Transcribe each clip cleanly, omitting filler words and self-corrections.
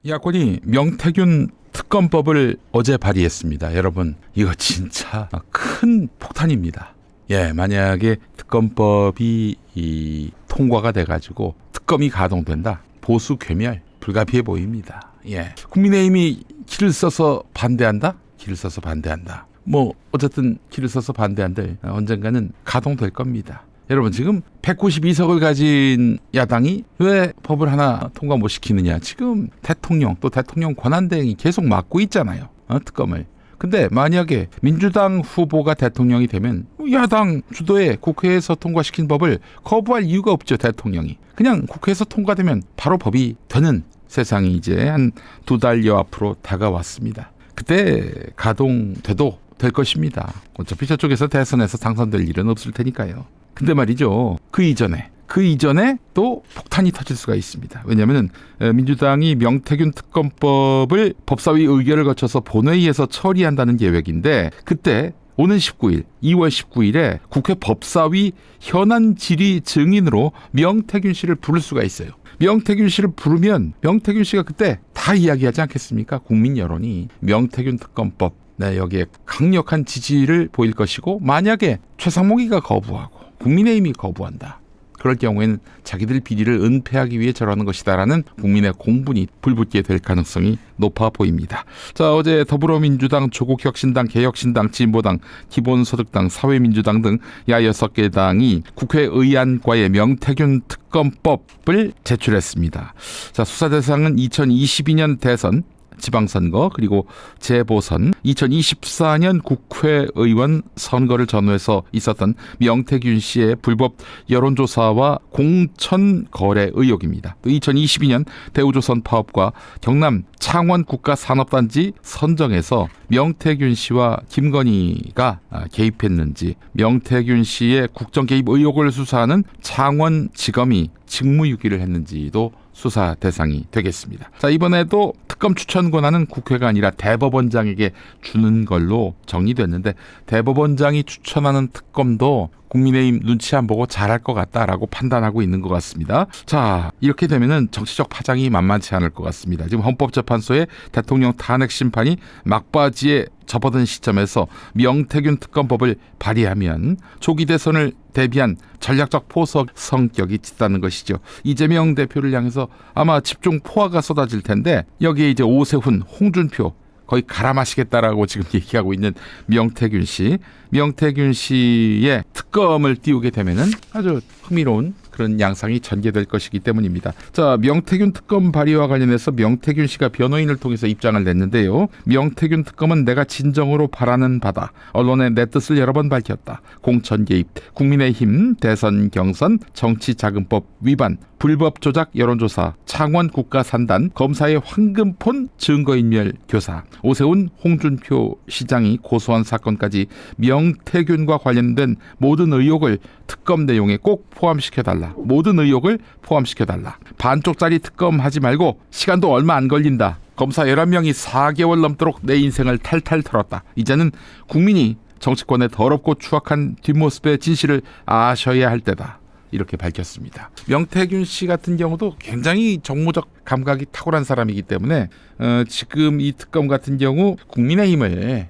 야권이 명태균 특검법을 어제 발의했습니다. 여러분, 이거 진짜 큰 폭탄입니다. 만약에 특검법이 통과가 돼가지고 특검이 가동된다. 보수 괴멸 불가피해 보입니다. 국민의힘이 길을 써서 반대한다? 길을 써서 반대한다. 어쨌든 길을 써서 반대한들 언젠가는 가동될 겁니다. 여러분, 지금 192석을 가진 야당이 왜 법을 하나 통과 못 시키느냐. 지금 대통령 또 대통령 권한대행이 계속 막고 있잖아요. 특검을. 근데 만약에 민주당 후보가 대통령이 되면 야당 주도의 국회에서 통과시킨 법을 거부할 이유가 없죠. 대통령이. 그냥 국회에서 통과되면 바로 법이 되는 세상이 이제 한 2달여 앞으로 다가왔습니다. 그때 가동돼도 될 것입니다. 어차피 저쪽에서 대선에서 당선될 일은 없을 테니까요. 근데 말이죠. 그 이전에 또 폭탄이 터질 수가 있습니다. 왜냐하면 민주당이 명태균 특검법을 법사위 의결을 거쳐서 본회의에서 처리한다는 계획인데, 그때 오는 2월 19일에 국회 법사위 현안 질의 증인으로 명태균 씨를 부를 수가 있어요. 명태균 씨를 부르면 명태균 씨가 그때 다 이야기하지 않겠습니까? 국민 여론이 명태균 특검법 여기에 강력한 지지를 보일 것이고, 만약에 최상목이가 거부하고 국민의힘이 거부한다. 그럴 경우에는 자기들 비리를 은폐하기 위해 저러는 것이다라는 국민의 공분이 불붙게 될 가능성이 높아 보입니다. 자, 어제 더불어민주당, 조국혁신당, 개혁신당, 진보당, 기본소득당, 사회민주당 등 야 6개 당이 국회의안과의 명태균 특검법을 제출했습니다. 자, 수사 대상은 2022년 대선, 지방선거, 그리고 재보선, 2024년 국회의원 선거를 전후해서 있었던 명태균 씨의 불법 여론조사와 공천거래 의혹입니다. 또 2022년 대우조선 파업과 경남 창원 국가산업단지 선정에서 명태균 씨와 김건희가 개입했는지, 명태균 씨의 국정개입 의혹을 수사하는 창원지검이 직무유기를 했는지도 수사 대상이 되겠습니다. 자, 이번에도 특검 추천 권한은 국회가 아니라 대법원장에게 주는 걸로 정리됐는데, 대법원장이 추천하는 특검도 국민의힘 눈치 안 보고 잘할 것 같다라고 판단하고 있는 것 같습니다. 자, 이렇게 되면은 정치적 파장이 만만치 않을 것 같습니다. 지금 헌법재판소의 대통령 탄핵 심판이 막바지에 접어든 시점에서 명태균 특검법을 발의하면 조기 대선을 대비한 전략적 포석 성격이 짙다는 것이죠. 이재명 대표를 향해서 아마 집중 포화가 쏟아질 텐데, 여기에 이제 오세훈, 홍준표 거의 갈아 마시겠다라고 지금 얘기하고 있는 명태균 씨의 특검을 띄우게 되면은 아주 흥미로운 그런 양상이 전개될 것이기 때문입니다. 자, 명태균 특검 발의와 관련해서 명태균 씨가 변호인을 통해서 입장을 냈는데요. 명태균 특검은 내가 진정으로 바라는 바다. 언론에 내 뜻을 여러 번 밝혔다. 공천 개입, 국민의힘 대선 경선, 정치자금법 위반, 불법 조작 여론조사, 창원 국가산단, 검사의 황금폰 증거인멸 교사, 오세훈, 홍준표 시장이 고소한 사건까지 명태균과 관련된 모든 의혹을 특검 내용에 꼭 포함시켜달라. 모든 의혹을 포함시켜달라. 반쪽짜리 특검 하지 말고 시간도 얼마 안 걸린다. 검사 11명이 4개월 넘도록 내 인생을 탈탈 털었다. 이제는 국민이 정치권의 더럽고 추악한 뒷모습의 진실을 아셔야 할 때다. 이렇게 밝혔습니다. 명태균 씨 같은 경우도 굉장히 정무적 감각이 탁월한 사람이기 때문에 지금 이 특검 같은 경우 국민의힘을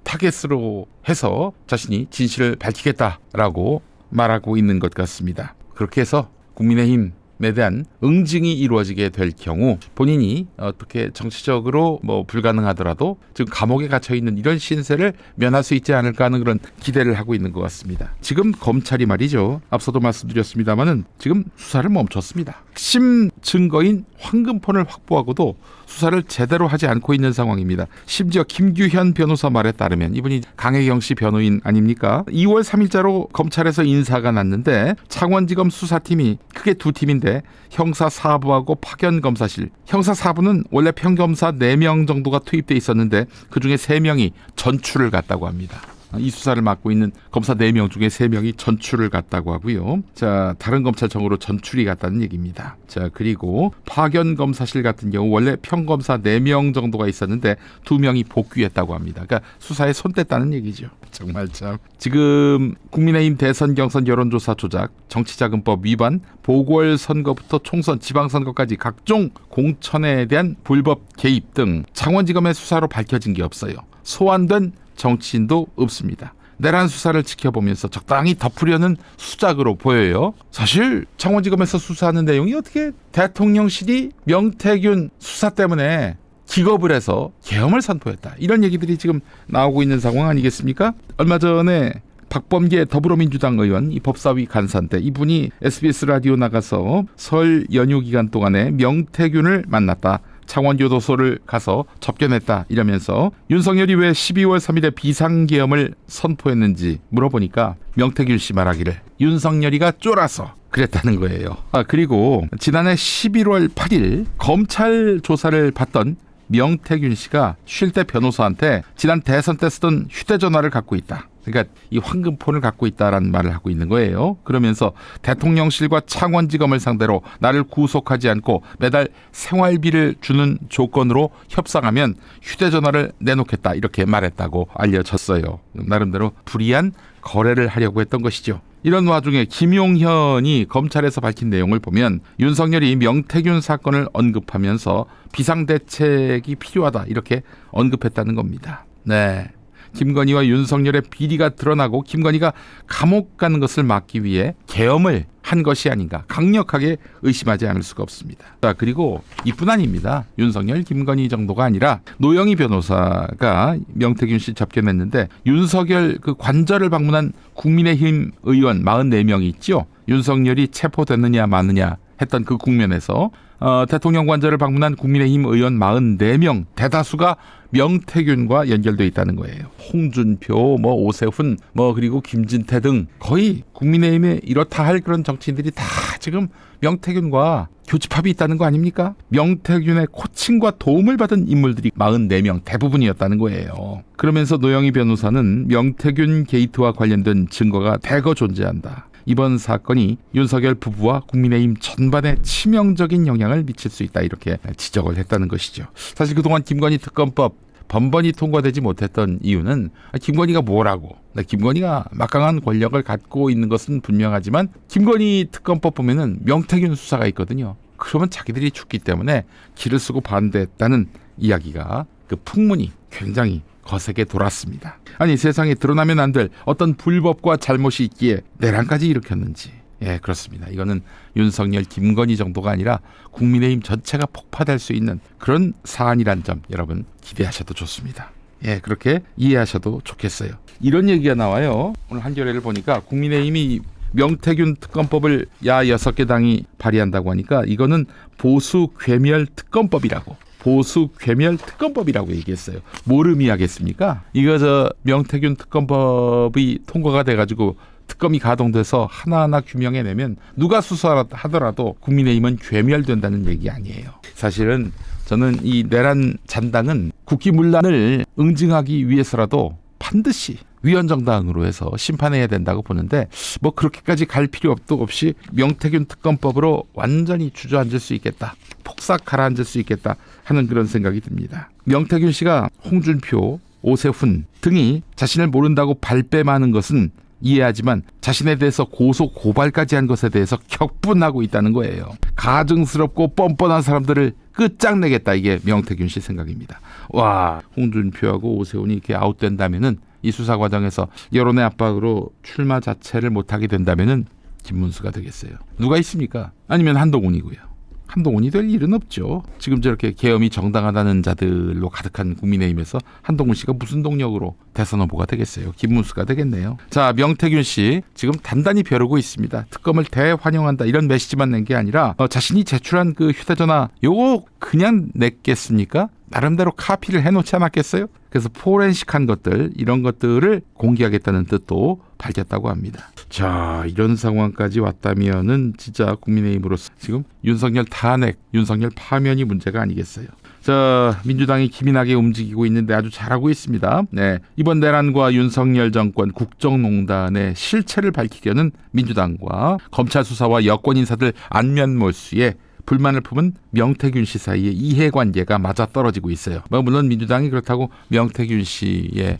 타겟으로 해서 자신이 진실을 밝히겠다라고 말하고 있는 것 같습니다. 그렇게 해서 국민의힘에 대한 응징이 이루어지게 될 경우 본인이 어떻게 정치적으로 불가능하더라도 지금 감옥에 갇혀있는 이런 신세를 면할 수 있지 않을까 하는 그런 기대를 하고 있는 것 같습니다. 지금 검찰이 말이죠. 앞서도 말씀드렸습니다마는 지금 수사를 멈췄습니다. 핵심 증거인 황금폰을 확보하고도 수사를 제대로 하지 않고 있는 상황입니다. 심지어 김규현 변호사 말에 따르면, 이분이 강혜경 씨 변호인 아닙니까? 2월 3일자로 검찰에서 인사가 났는데 창원지검 수사팀이 크게 두 팀인데 형사 4부하고 파견검사실, 형사 4부는 원래 평검사 4명 정도가 투입돼 있었는데 그중에 3명이 전출을 갔다고 합니다. 이 수사를 맡고 있는 검사 4명 중에 3명이 전출을 갔다고 하고요. 자, 다른 검찰청으로 전출이 갔다는 얘기입니다. 자, 그리고 파견 검사실 같은 경우 원래 평검사 4명 정도가 있었는데 2명이 복귀했다고 합니다. 그러니까 수사에 손 뗐다는 얘기죠. 정말 참. 지금 국민의힘 대선 경선 여론조사 조작, 정치자금법 위반, 보궐선거부터 총선, 지방선거까지 각종 공천에 대한 불법 개입 등 창원지검의 수사로 밝혀진 게 없어요. 소환된 정치인도 없습니다. 내란 수사를 지켜보면서 적당히 덮으려는 수작으로 보여요. 사실 창원지검에서 수사하는 내용이 어떻게 대통령실이 명태균 수사 때문에 기겁을 해서 계엄을 선포했다, 이런 얘기들이 지금 나오고 있는 상황 아니겠습니까? 얼마 전에 박범계 더불어민주당 의원, 이 법사위 간사인데 이분이 SBS 라디오 나가서 설 연휴 기간 동안에 명태균을 만났다, 창원교도소를 가서 접견했다 이러면서 윤석열이 왜 12월 3일에 비상계엄을 선포했는지 물어보니까 명태균 씨 말하기를 윤석열이가 쫄아서 그랬다는 거예요. 그리고 지난해 11월 8일 검찰 조사를 받던 명태균 씨가 쉴 때 변호사한테 지난 대선 때 쓰던 휴대전화를 갖고 있다, 그러니까 이 황금폰을 갖고 있다라는 말을 하고 있는 거예요. 그러면서 대통령실과 창원지검을 상대로 나를 구속하지 않고 매달 생활비를 주는 조건으로 협상하면 휴대전화를 내놓겠다, 이렇게 말했다고 알려졌어요. 나름대로 불이한 거래를 하려고 했던 것이죠. 이런 와중에 김용현이 검찰에서 밝힌 내용을 보면 윤석열이 명태균 사건을 언급하면서 비상대책이 필요하다, 이렇게 언급했다는 겁니다. 네. 김건희와 윤석열의 비리가 드러나고 김건희가 감옥 가는 것을 막기 위해 계엄을 한 것이 아닌가 강력하게 의심하지 않을 수가 없습니다. 자, 그리고 이뿐 아닙니다. 윤석열, 김건희 정도가 아니라 노영희 변호사가 명태균 씨 접견했는데 윤석열 그 관저를 방문한 국민의힘 의원 44명이 있죠. 윤석열이 체포됐느냐 마느냐 했던 그 국면에서 대통령 관저를 방문한 국민의힘 의원 44명 대다수가 명태균과 연결돼 있다는 거예요. 홍준표, 오세훈, 그리고 김진태 등 거의 국민의힘에 이렇다 할 그런 정치인들이 다 지금 명태균과 교집합이 있다는 거 아닙니까? 명태균의 코칭과 도움을 받은 인물들이 44명 대부분이었다는 거예요. 그러면서 노영희 변호사는 명태균 게이트와 관련된 증거가 대거 존재한다. 이번 사건이 윤석열 부부와 국민의힘 전반에 치명적인 영향을 미칠 수 있다, 이렇게 지적을 했다는 것이죠. 사실 그동안 김건희 특검법 번번이 통과되지 못했던 이유는 김건희가 뭐라고, 김건희가 막강한 권력을 갖고 있는 것은 분명하지만 김건희 특검법 보면은 명태균 수사가 있거든요. 그러면 자기들이 죽기 때문에 기를 쓰고 반대했다는 이야기가, 그 풍문이 굉장히 거세게 돌았습니다. 아니, 세상에 드러나면 안 될 어떤 불법과 잘못이 있기에 내란까지 일으켰는지. 예, 그렇습니다. 이거는 윤석열, 김건희 정도가 아니라 국민의힘 전체가 폭파될 수 있는 그런 사안이란 점 여러분 기대하셔도 좋습니다. 예, 그렇게 이해하셔도 좋겠어요. 이런 얘기가 나와요. 오늘 한겨레를 보니까 국민의힘이 명태균 특검법을 야 6개 당이 발의한다고 하니까 이거는 보수 괴멸 특검법이라고. 보수 괴멸 특검법이라고 얘기했어요. 뭘 의미하겠습니까? 이거 명태균 특검법이 통과가 돼가지고 특검이 가동돼서 하나하나 규명해내면 누가 수사하더라도 국민의힘은 괴멸된다는 얘기 아니에요. 사실은 저는 이 내란 잔당은 국기문란을 응징하기 위해서라도 반드시 위헌정당으로 해서 심판해야 된다고 보는데 그렇게까지 갈 필요도 없이 명태균 특검법으로 완전히 주저앉을 수 있겠다, 폭삭 가라앉을 수 있겠다 하는 그런 생각이 듭니다. 명태균 씨가 홍준표, 오세훈 등이 자신을 모른다고 발뺌하는 것은 이해하지만 자신에 대해서 고소 고발까지 한 것에 대해서 격분하고 있다는 거예요. 가증스럽고 뻔뻔한 사람들을 끝장내겠다, 이게 명태균 씨 생각입니다. 와, 홍준표하고 오세훈이 이렇게 아웃된다면은 이 수사 과정에서 여론의 압박으로 출마 자체를 못하게 된다면은 김문수가 되겠어요. 누가 있습니까? 아니면 한동훈이고요. 한동훈이 될 일은 없죠. 지금 저렇게 계엄이 정당하다는 자들로 가득한 국민의힘에서 한동훈 씨가 무슨 동력으로 대선 후보가 되겠어요. 김문수가 되겠네요. 자, 명태균 씨 지금 단단히 벼르고 있습니다. 특검을 대환영한다, 이런 메시지만 낸 게 아니라 자신이 제출한 그 휴대전화 요거 그냥 냈겠습니까? 나름대로 카피를 해놓지 않았겠어요? 그래서 포렌식한 것들, 이런 것들을 공개하겠다는 뜻도 밝혔다고 합니다. 자, 이런 상황까지 왔다면은 진짜 국민의힘으로서 지금 윤석열 탄핵, 윤석열 파면이 문제가 아니겠어요. 자, 민주당이 기민하게 움직이고 있는데 아주 잘하고 있습니다. 네, 이번 내란과 윤석열 정권 국정농단의 실체를 밝히려는 민주당과 검찰 수사와 여권 인사들 안면몰수에 불만을 품은 명태균 씨 사이의 이해관계가 맞아떨어지고 있어요. 물론 민주당이 그렇다고 명태균 씨의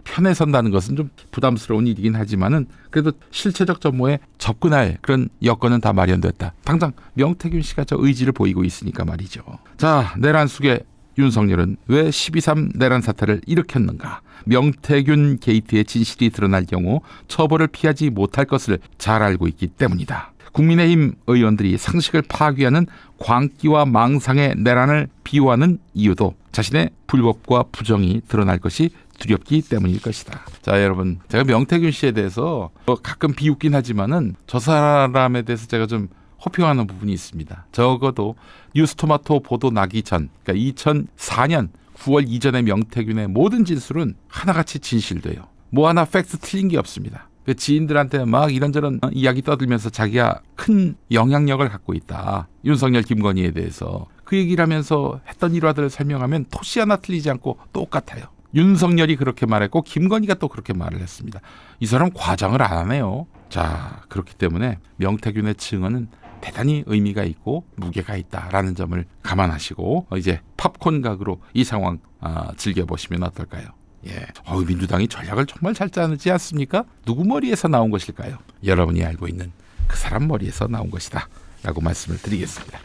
편에 선다는 것은 좀 부담스러운 일이긴 하지만은 그래도 실체적 전모에 접근할 그런 여건은 다 마련됐다. 당장 명태균 씨가 저 의지를 보이고 있으니까 말이죠. 자, 내란 속에 윤석열은 왜 12.3 내란 사태를 일으켰는가? 명태균 게이트의 진실이 드러날 경우 처벌을 피하지 못할 것을 잘 알고 있기 때문이다. 국민의힘 의원들이 상식을 파괴하는 광기와 망상의 내란을 비호하는 이유도 자신의 불법과 부정이 드러날 것이 두렵기 때문일 것이다. 자, 여러분, 제가 명태균 씨에 대해서 가끔 비웃긴 하지만은 저 사람에 대해서 제가 좀 호평하는 부분이 있습니다. 적어도 뉴스토마토 보도 나기 전, 그러니까 2004년 9월 이전의 명태균의 모든 진술은 하나같이 진실돼요. 뭐 하나 팩트 틀린 게 없습니다. 그 지인들한테 막 이런저런 이야기 떠들면서 자기가 큰 영향력을 갖고 있다. 윤석열, 김건희에 대해서. 그 얘기를 하면서 했던 일화들을 설명하면 토시 하나 틀리지 않고 똑같아요. 윤석열이 그렇게 말했고 김건희가 또 그렇게 말을 했습니다. 이 사람 과장을 안 하네요. 자, 그렇기 때문에 명태균의 증언은 대단히 의미가 있고 무게가 있다라는 점을 감안하시고 이제 팝콘 각으로 이 상황 즐겨보시면 어떨까요? 예, 민주당이 전략을 정말 잘 짜지 않습니까? 누구 머리에서 나온 것일까요? 여러분이 알고 있는 그 사람 머리에서 나온 것이다 라고 말씀을 드리겠습니다.